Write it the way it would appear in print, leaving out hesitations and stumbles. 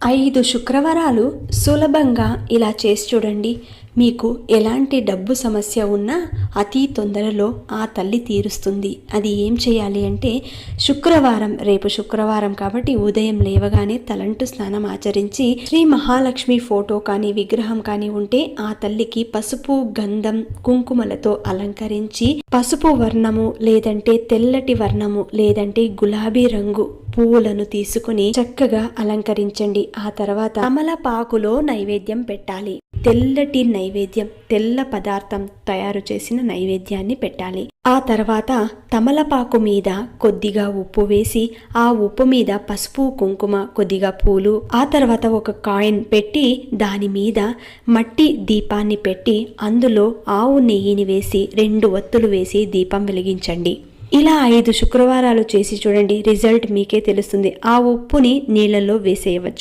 5 శుక్రవారాలు సులభంగా ఇలా చేసి చూడండి. మీకు ఎలాంటి డబ్బు సమస్య ఉన్నా అతి తొందరలో ఆ తల్లి తీరుస్తుంది. అది ఏం చేయాలి అంటే, రేపు శుక్రవారం కాబట్టి ఉదయం లేవగానే తలంటు స్నానం ఆచరించి శ్రీ మహాలక్ష్మి ఫోటో కానీ విగ్రహం కానీ ఉంటే ఆ తల్లికి పసుపు, గంధం, కుంకుమలతో అలంకరించి పసుపు వర్ణము లేదంటే తెల్లటి వర్ణము లేదంటే గులాబీ రంగు పువ్వులను తీసుకుని చక్కగా అలంకరించండి. ఆ తర్వాత తమలపాకులో నైవేద్యం పెట్టాలి. తెల్లటి నైవేద్యం, తెల్ల పదార్థం తయారు చేసిన నైవేద్యాన్ని పెట్టాలి. ఆ తర్వాత తమలపాకు మీద కొద్దిగా ఉప్పు వేసి ఆ ఉప్పు మీద పసుపు, కుంకుమ, కొద్దిగా పూలు, ఆ తర్వాత ఒక కాయిన్ పెట్టి దాని మీద మట్టి దీపాన్ని పెట్టి అందులో ఆవు నెయ్యిని వేసి 2 ఒత్తులు వేసి దీపం వెలిగించండి. ఇలా 5 శుక్రవారాలు చేసి చూడండి. రిజల్ట్ మీకే తెలుస్తుంది. ఆ ఉప్పుని నీళ్ళల్లో వేసేయవచ్చు.